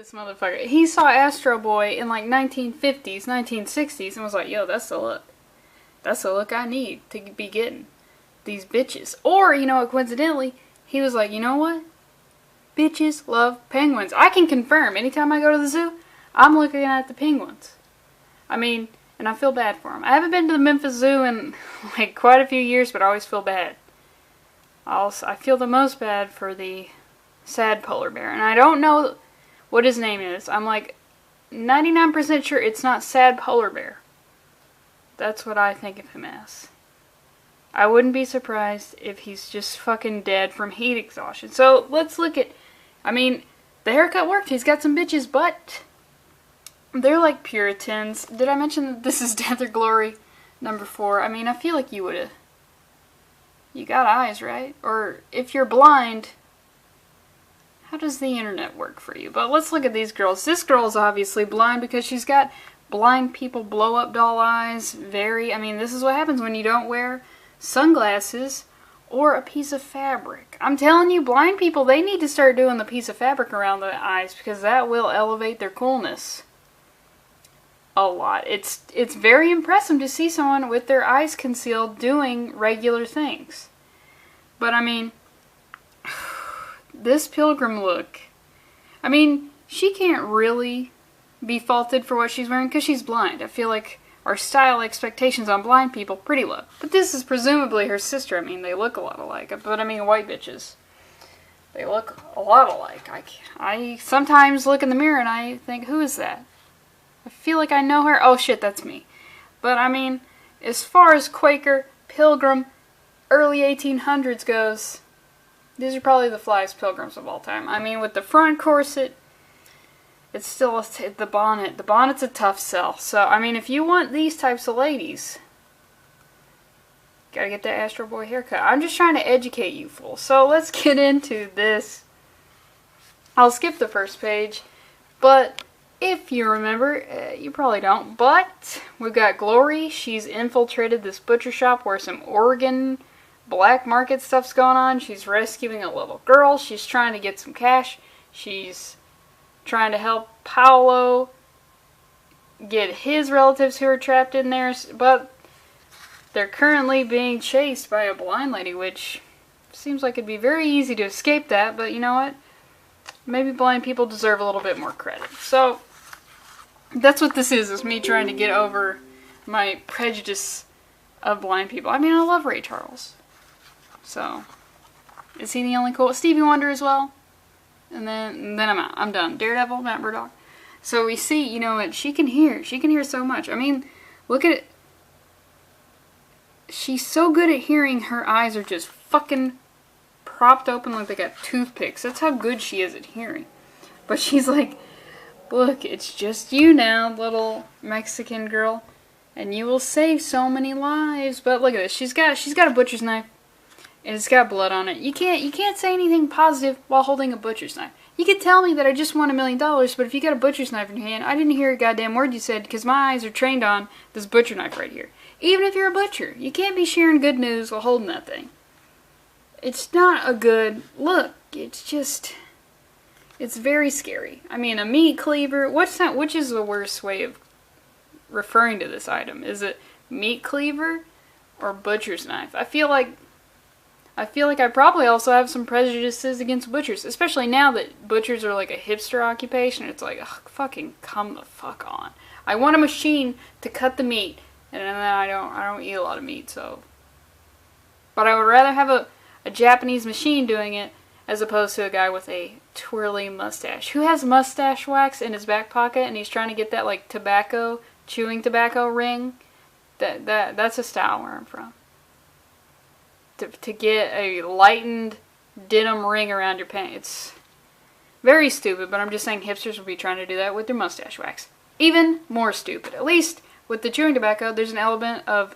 this motherfucker. He saw Astro Boy in like 1950s, 1960s and was like, yo, that's the look. That's the look I need to be getting these bitches. Or, you know, coincidentally, he was like, you know what? Bitches love penguins. I can confirm, anytime I go to the zoo, I'm looking at the penguins. I mean, and I feel bad for them. I haven't been to the Memphis Zoo in like quite a few years, but I always feel bad. I feel the most bad for the sad polar bear. And I don't know what his name is. I'm like 99% sure it's not sad polar bear. That's what I think of him as. I wouldn't be surprised if he's just fucking dead from heat exhaustion. So let's look at, I mean, the haircut worked. He's got some bitches, but they're like Puritans. Did I mention that this is Death or Glory number 4? I mean, I feel like you would've. You got eyes, right? Or if you're blind, how does the internet work for you? But let's look at these girls. This girl's obviously blind because she's got blind people blow up doll eyes. I mean, this is what happens when you don't wear sunglasses or a piece of fabric. I'm telling you, blind people, they need to start doing the piece of fabric around the eyes because that will elevate their coolness a lot. It's very impressive to see someone with their eyes concealed doing regular things. But I mean, this pilgrim look, I mean, she can't really be faulted for what she's wearing because she's blind. I feel like our style expectations on blind people pretty low. But this is presumably her sister. I mean, they look a lot alike. But I mean, white bitches, they look a lot alike. I sometimes look in the mirror and I think, who is that? I feel like I know her. Oh shit, that's me. But I mean, as far as Quaker, Pilgrim, early 1800s goes, these are probably the flyest pilgrims of all time. I mean, with the front corset, it's still the bonnet. The bonnet's a tough sell. So, I mean, if you want these types of ladies, gotta get that Astro Boy haircut. I'm just trying to educate you fools. So, let's get into this. I'll skip the first page, but if you remember, you probably don't, but we've got Glory. She's infiltrated this butcher shop where some Oregon black market stuff's going on. She's rescuing a little girl. She's trying to get some cash. She's trying to help Paolo get his relatives who are trapped in there, but they're currently being chased by a blind lady, which seems like it'd be very easy to escape that, but you know what? Maybe blind people deserve a little bit more credit. So, that's what this is me trying to get over my prejudice of blind people. I mean, I love Ray Charles. So, is he the only cool? Stevie Wonder as well. And then I'm out. I'm done. Daredevil, Matt Murdock. So we see, you know what, she can hear. She can hear so much. I mean, look at it. She's so good at hearing, her eyes are just fucking propped open like they got toothpicks. That's how good she is at hearing. But she's like, look, it's just you now, little Mexican girl, and you will save so many lives. But look at this. She's got a butcher's knife, and it's got blood on it. You can't say anything positive while holding a butcher's knife. You could tell me that I just won $1 million, but if you got a butcher's knife in your hand, I didn't hear a goddamn word you said because my eyes are trained on this butcher knife right here. Even if you're a butcher, you can't be sharing good news while holding that thing. It's not a good look. It's just, it's very scary. I mean, a meat cleaver, which is the worst way of referring to this item? Is it meat cleaver or butcher's knife? I feel like I probably also have some prejudices against butchers, especially now that butchers are like a hipster occupation. It's like, ugh, fucking come the fuck on. I want a machine to cut the meat, and then I don't eat a lot of meat, so. But I would rather have a Japanese machine doing it as opposed to a guy with a twirly mustache who has mustache wax in his back pocket and he's trying to get that like chewing tobacco ring. That's a style where I'm from. To get a lightened denim ring around your pants. It's very stupid, but I'm just saying hipsters will be trying to do that with their mustache wax. Even more stupid. At least with the chewing tobacco, there's an element of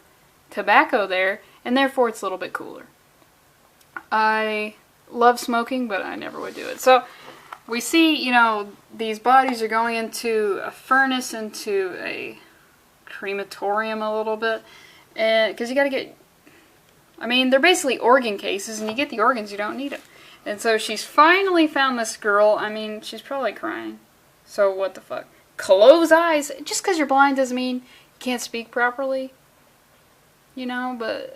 tobacco there, and therefore it's a little bit cooler. I love smoking, but I never would do it. So, we see, you know, these bodies are going into a furnace, into a crematorium a little bit, and because you gotta get, I mean, they're basically organ cases, and you get the organs, you don't need them. And so she's finally found this girl. I mean, she's probably crying. So what the fuck? Close eyes. Just because you're blind doesn't mean you can't speak properly. You know, but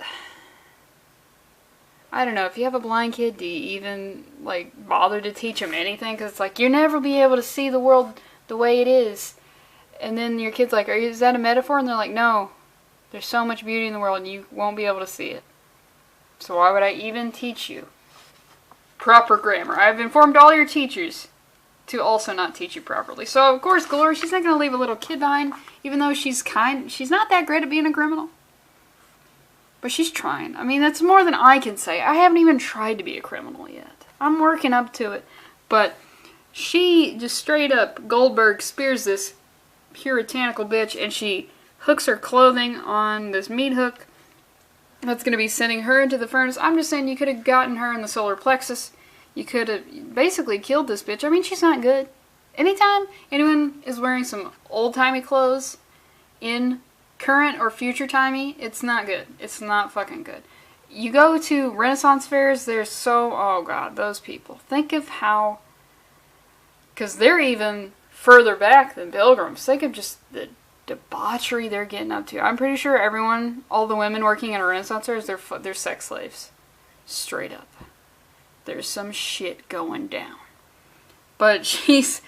I don't know. If you have a blind kid, do you even, like, bother to teach them anything? Because it's like, you'll never be able to see the world the way it is. And then your kid's like, is that a metaphor? And they're like, no. There's so much beauty in the world and you won't be able to see it. So why would I even teach you proper grammar? I've informed all your teachers to also not teach you properly. So, of course, Glory, she's not going to leave a little kid behind, even though she's not that great at being a criminal. But she's trying. I mean, that's more than I can say. I haven't even tried to be a criminal yet. I'm working up to it. But she just straight up Goldberg spears this puritanical bitch, and she hooks her clothing on this meat hook that's going to be sending her into the furnace. I'm just saying you could have gotten her in the solar plexus. You could have basically killed this bitch. I mean, she's not good. Anytime anyone is wearing some old-timey clothes in current or future-timey, it's not good. It's not fucking good. You go to Renaissance fairs, they're so... Oh, God, those people. Think of how... Because they're even further back than pilgrims. Think of just the debauchery they're getting up to. I'm pretty sure everyone, all the women working in a Renaissance fair, they're sex slaves. Straight up. There's some shit going down. But this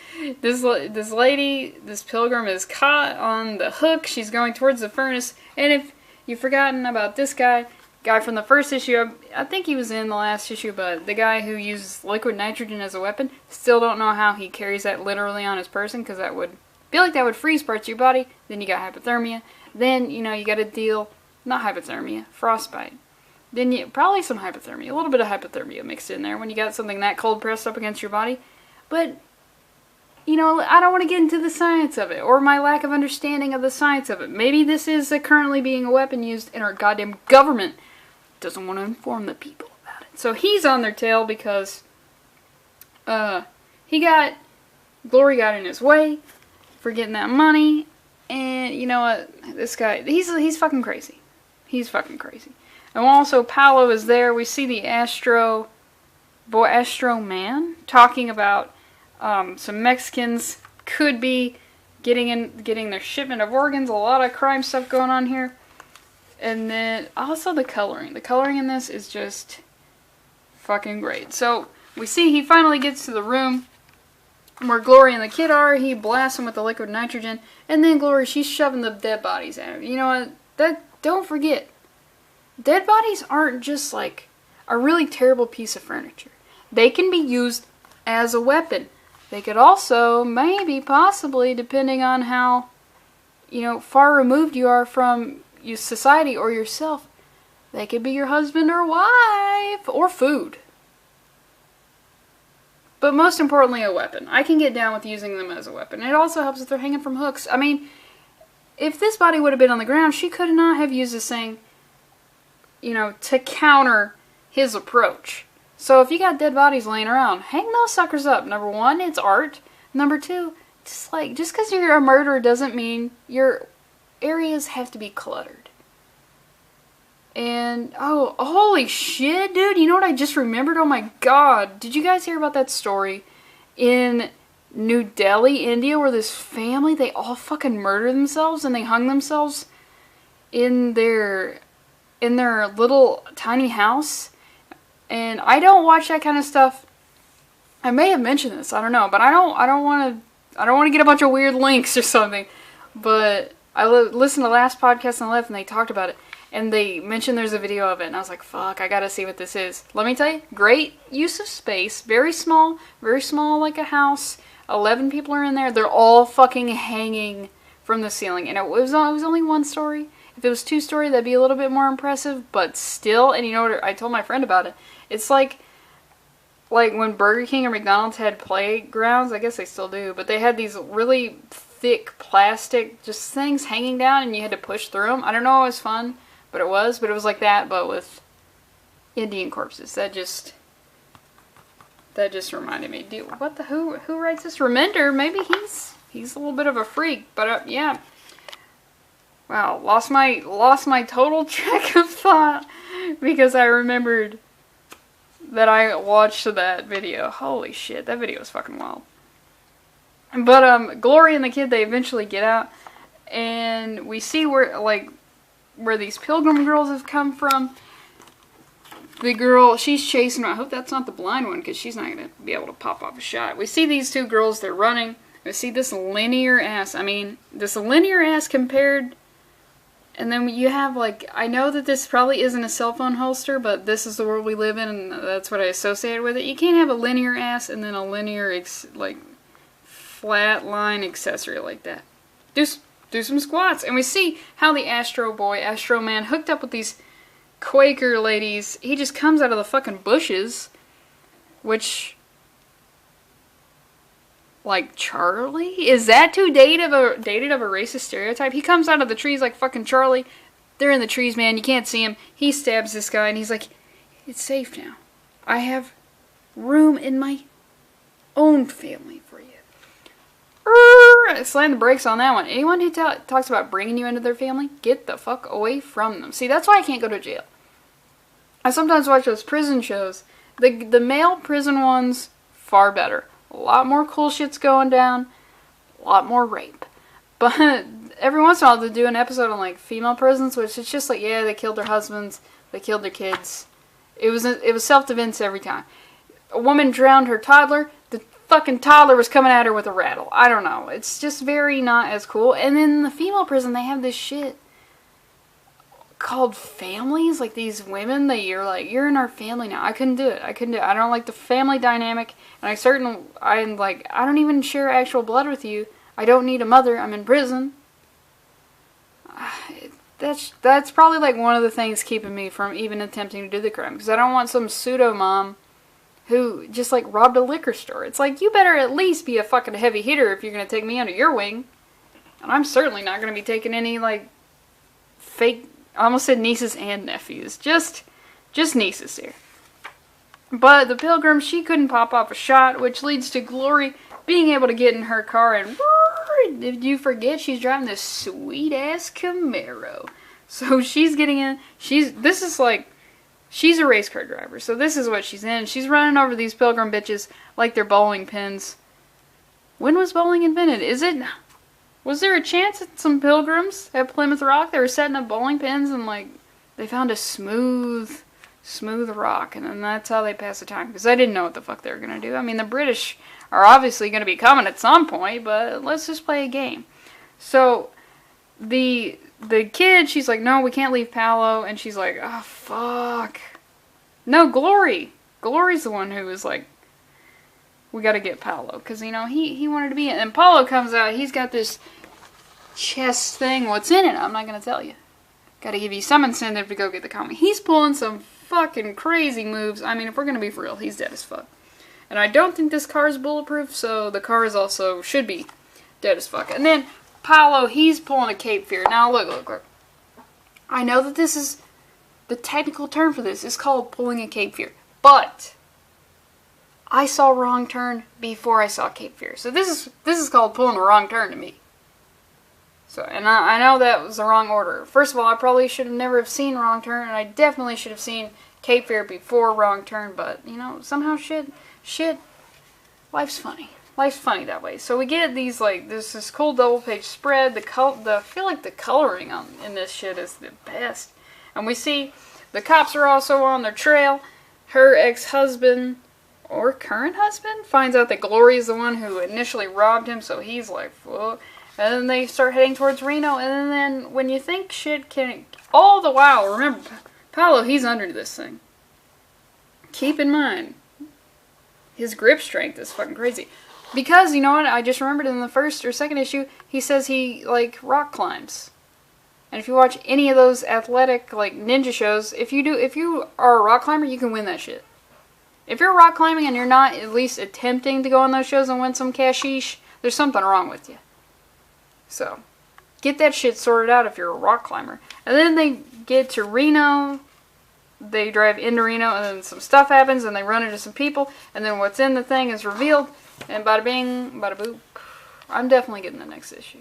lady, this pilgrim is caught on the hook. She's going towards the furnace. And if you've forgotten about this guy from the first issue, I think he was in the last issue, but the guy who uses liquid nitrogen as a weapon, still don't know how he carries that literally on his person, because that would feel like that would freeze parts of your body. Then you got hypothermia. Then, you know, you got to deal, not hypothermia, frostbite. Then you, probably some hypothermia, a little bit of hypothermia mixed in there when you got something that cold pressed up against your body. But, you know, I don't want to get into the science of it, or my lack of understanding of the science of it. Maybe this is currently being a weapon used in our goddamn government. Doesn't want to inform the people about it. So he's on their tail because, Glory got in his way for getting that money, and you know what, this guy, he's fucking crazy. He's fucking crazy. And also, Paolo is there. We see the Astro Man talking about some Mexicans could be getting their shipment of organs. A lot of crime stuff going on here. And then also the coloring. The coloring in this is just fucking great. So we see he finally gets to the room where Glory and the kid are. He blasts him with the liquid nitrogen. And then Glory, she's shoving the dead bodies at him. You know what? Don't forget. Dead bodies aren't just like a really terrible piece of furniture. They can be used as a weapon. They could also, maybe, possibly, depending on how, you know, far removed you are from your society or yourself, they could be your husband or wife or food. But most importantly, a weapon. I can get down with using them as a weapon. It also helps if they're hanging from hooks. I mean, if this body would have been on the ground, she could not have used this thing, you know, to counter his approach. So if you got dead bodies laying around, hang those suckers up. Number one, it's art. Number two, just because you're a murderer doesn't mean your areas have to be cluttered. And, oh, holy shit, dude. You know what I just remembered? Oh my god. Did you guys hear about that story in New Delhi, India, where this family, they all fucking murdered themselves and they hung themselves in their little tiny house? And I don't watch that kind of stuff. I may have mentioned this, I don't know, but I don't want to get a bunch of weird links or something. But I listened to the last podcast on the left and they talked about it. And they mentioned there's a video of it, and I was like, fuck, I gotta see what this is. Let me tell you, great use of space, very small like a house. 11 people are in there, they're all fucking hanging from the ceiling. And it was only one story. If it was 2-story, that'd be a little bit more impressive, but still, and you know what, I told my friend about it. It's like when Burger King or McDonald's had playgrounds, I guess they still do, but they had these really thick plastic just things hanging down and you had to push through them. I don't know, it was fun, but it was like that, but with Indian corpses. That just reminded me, dude, what the, who writes this? Remender, maybe he's a little bit of a freak, but yeah. Wow, lost my total track of thought because I remembered that I watched that video. Holy shit, that video was fucking wild. But Glory and the kid, they eventually get out, and we see where these Pilgrim girls have come from. The girl, she's chasing her. I hope that's not the blind one, because she's not going to be able to pop off a shot. We see these two girls, they're running. We see this linear ass. I mean, this linear ass compared. And then you have, like, I know that this probably isn't a cell phone holster, but this is the world we live in, and that's what I associate with it. You can't have a linear ass and then a linear, flat line accessory like that. Do some squats. And we see how the Astro Man, hooked up with these Quaker ladies. He just comes out of the fucking bushes, which, like, Charlie? Is that too dated of a racist stereotype? He comes out of the trees like fucking Charlie. They're in the trees, man. You can't see him. He stabs this guy, and he's like, it's safe now. I have room in my own family for you. Slam the brakes on that one. Anyone who talks about bringing you into their family, get the fuck away from them. See, that's why I can't go to jail. I sometimes watch those prison shows. The male prison ones, far better. A lot more cool shit's going down. A lot more rape. But every once in a while they do an episode on, like, female prisons, which is just like, yeah, they killed their husbands. They killed their kids. It was self-defense every time. A woman drowned her toddler. The fucking toddler was coming at her with a rattle. I don't know. It's just very not as cool. And then in the female prison, they have this shit called families. Like, these women that you're like, you're in our family now. I couldn't do it. I don't like the family dynamic. And I don't even share actual blood with you. I don't need a mother. I'm in prison. That's probably, like, one of the things keeping me from even attempting to do the crime. Because I don't want some pseudo-mom who just, like, robbed a liquor store. It's like, you better at least be a fucking heavy hitter if you're going to take me under your wing. And I'm certainly not going to be taking any, like, fake, I almost said nieces and nephews. Just nieces here. But the Pilgrim, she couldn't pop off a shot, which leads to Glory being able to get in her car and, did you forget, she's driving this sweet-ass Camaro. So she's getting in, she's a race car driver, so this is what she's in. She's running over these Pilgrim bitches like they're bowling pins. When was bowling invented? Was there a chance that some Pilgrims at Plymouth Rock, they were setting up bowling pins and, like, they found a smooth rock, and then that's how they pass the time, because I didn't know what the fuck they were going to do. I mean, the British are obviously going to be coming at some point, but let's just play a game. So, the kid, she's like, no, we can't leave Paolo, and she's like, oh, fuck. No, Glory. Glory's the one who was like, we gotta get Paolo, because, you know, he wanted to be in. And Paolo comes out, he's got this chest thing. What's in it? I'm not gonna tell you. Gotta give you some incentive to go get the comic. He's pulling some fucking crazy moves. I mean, if we're gonna be for real, he's dead as fuck. And I don't think this car is bulletproof, so the car is also, should be dead as fuck. And then Paolo, he's pulling a Cape Fear. Now, look. I know that this is, the technical term for this is called pulling a Cape Fear. But I saw Wrong Turn before I saw Cape Fear. So this is called pulling a wrong turn to me. So, and I know that was the wrong order. First of all, I probably should have never have seen Wrong Turn, and I definitely should have seen Cape Fear before Wrong Turn, but, you know, somehow shit, life's funny. Life's funny that way. So we get these, like, this cool double-page spread. I feel like the coloring in this shit is the best. And we see the cops are also on their trail. Her ex-husband, or current husband, finds out that Glory is the one who initially robbed him, so he's like, whoa. And then they start heading towards Reno, and then when you think shit can... All the while, remember, Paolo, he's under this thing. Keep in mind, his grip strength is fucking crazy. Because, you know what, I just remembered in the first or second issue, he says he, like, rock climbs. And if you watch any of those athletic, like, ninja shows, if you are a rock climber, you can win that shit. If you're rock climbing and you're not at least attempting to go on those shows and win some cashish, there's something wrong with you. So, get that shit sorted out if you're a rock climber. And then they get to Reno, they drive into Reno, and then some stuff happens, and they run into some people, and then what's in the thing is revealed, and bada bing, bada boop. I'm definitely getting the next issue.